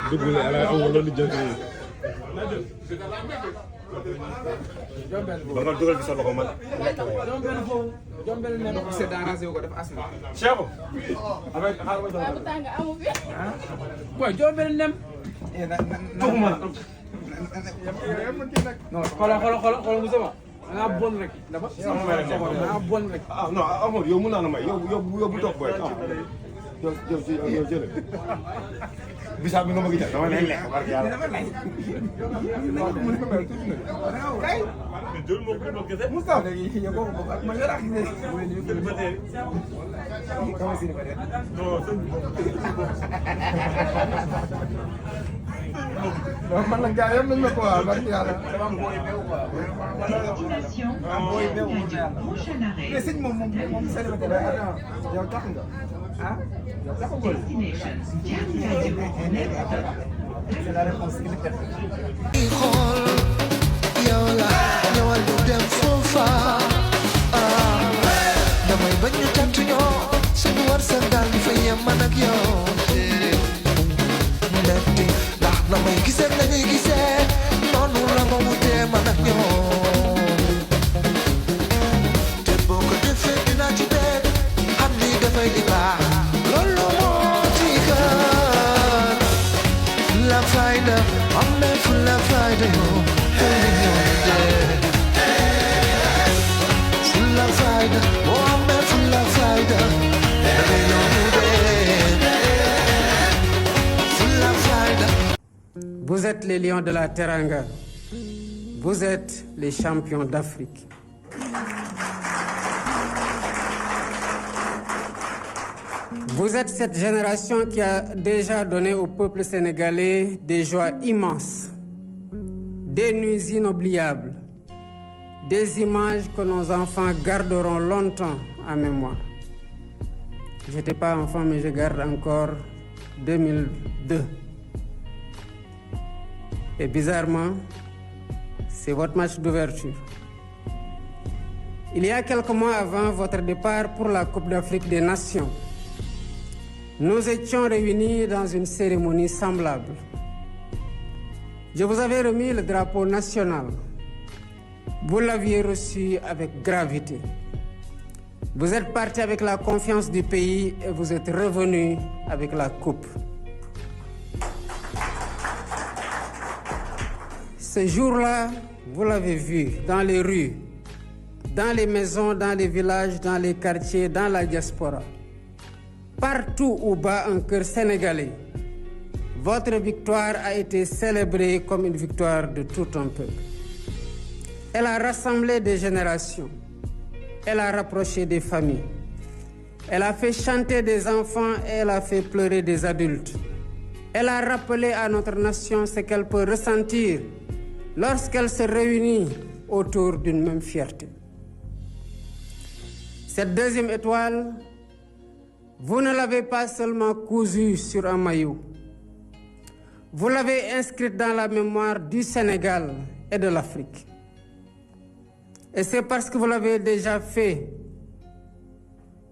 dugg ne ala amul loolu jënd yi. ba nga dugal ci sa loxo man lekk la yow. jombel ne ko c'est arrangé ko def asma. Cheikh. avec xaaral ma waaw bu tàng amu fi. waaw jombel nem. tuxuma. non xoolal Moussa da ngaa bon rek. dafa da ngaa bon rek. ah non amul yow mun naa la may yow bu toog booy ah yow jëlee. bisaab bi nga bëgg a jël dama lay lekk barke yàlla. kay. jël moo ko kese. Moustapha léegi yow boobu boobu ak ma yor ak ne. non man nag gars yëpp nañu ma ko waaw barke yàlla. dama am booy beew quoi. booy beew mais sëñ moom célibataire yow tax nga ah yow taxagul. c'est la réponse xool yow la ñëwal ñu dem foofa damay bañ ñu tantu ñoo suñu war sa daal di fa yem man ak yow metti ndax damay gisee lañuy gisee noonu la ma wutee man ak ñoom te boo ko defee dinaa ci dee xam ni dafay di baax loolu moo ci gën la fayda amee fu la fayda yoo xel ni ñoo dee fu la fayda boo amee fu la fayda dafay ñoo dee fu la fayda. Vous êtes les lions de la Teranga. Vous êtes les champions d'Afrique. Vous êtes cette génération qui a déjà donné au peuple sénégalais des joies immenses, des nuits inoubliables, des images que nos enfants garderont longtemps en mémoire. Je n'étais pas enfant, mais je garde encore 2002. Et bizarrement, c'est votre match d'ouverture. Il y a quelques mois avant votre départ pour la Coupe d'Afrique des Nations, nous étions réunis dans une cérémonie semblable. Je vous avais remis le drapeau national. Vous l'aviez reçu avec gravité. Vous êtes parti avec la confiance du pays et vous êtes revenu avec la coupe. Ce jour-là, vous l'avez vu dans les rues, dans les maisons, dans les villages, dans les quartiers, dans la diaspora. Partout où bat un cœur sénégalais, votre victoire a été célébrée comme une victoire de tout un peuple. Elle a rassemblé des générations. Elle a rapproché des familles. Elle a fait chanter des enfants et elle a fait pleurer des adultes. Elle a rappelé à notre nation ce qu'elle peut ressentir lorsqu'elle se réunit autour d'une même fierté. Cette deuxième étoile, vous ne l'avez pas seulement cousue sur un maillot. Vous l'avez inscrite dans la mémoire du Sénégal et de l'Afrique. Et c'est parce que vous l'avez déjà fait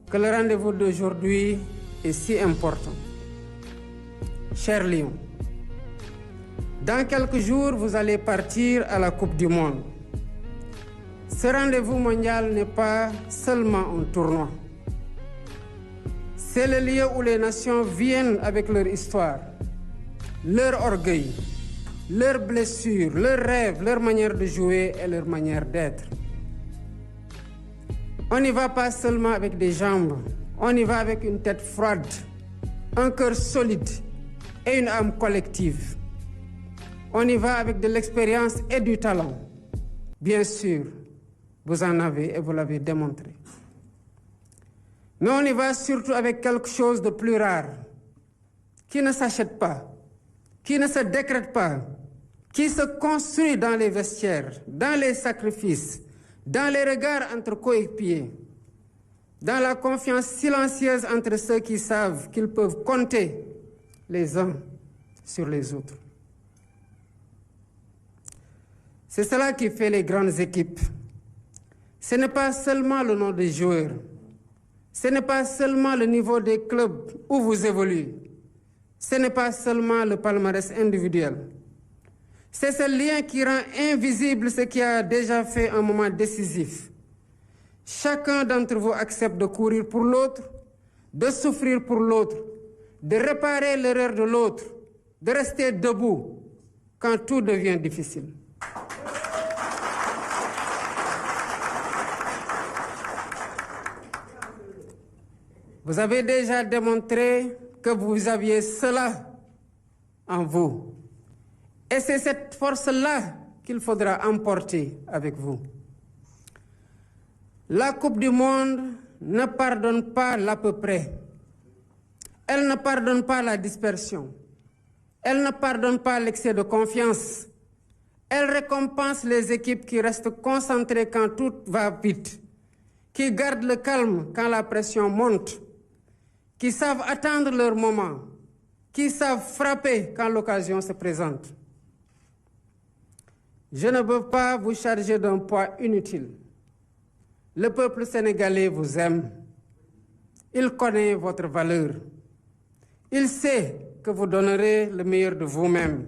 que le rendez-vous d'aujourd'hui est si important. Chers Lions, dans quelques jours, vous allez partir à la Coupe du Monde. Ce rendez-vous mondial n'est pas seulement un tournoi. C'est le lieu où les nations viennent avec leur histoire, leur orgueil, leurs blessures, leurs rêves, leur manière de jouer et leur manière d'être. On n'y va pas seulement avec des jambes, on y va avec une tête froide, un cœur solide et une âme collective. On y va avec de l'expérience et du talent. Bien sûr, vous en avez et vous l'avez démontré. Mais on y va surtout avec quelque chose de plus rare, qui ne s'achète pas, qui ne se décrète pas, qui se construit dans les vestiaires, dans les sacrifices, dans les regards entre coéquipiers, dans la confiance silencieuse entre ceux qui savent qu'ils peuvent compter les uns sur les autres. C'est cela qui fait les grandes équipes. Ce n'est pas seulement le nom des joueurs, ce n'est pas seulement le niveau des clubs où vous évoluez, ce n'est pas seulement le palmarès individuel. C'est ce lien qui rend invisible ce qui a déjà fait un moment décisif. Chacun d'entre vous accepte de courir pour l'autre, de souffrir pour l'autre, de réparer l'erreur de l'autre, de rester debout quand tout devient difficile. Vous avez déjà démontré que vous aviez cela en vous. Et c'est cette force-là qu'il faudra emporter avec vous. La Coupe du Monde ne pardonne pas l'à peu près. Elle ne pardonne pas la dispersion. Elle ne pardonne pas l'excès de confiance. Elle récompense les équipes qui restent concentrées quand tout va vite, qui gardent le calme quand la pression monte, qui savent attendre leur moment, qui savent frapper quand l'occasion se présente. Je ne veux pas vous charger d'un poids inutile. Le peuple sénégalais vous aime. Il connaît votre valeur. Il sait que vous donnerez le meilleur de vous-même.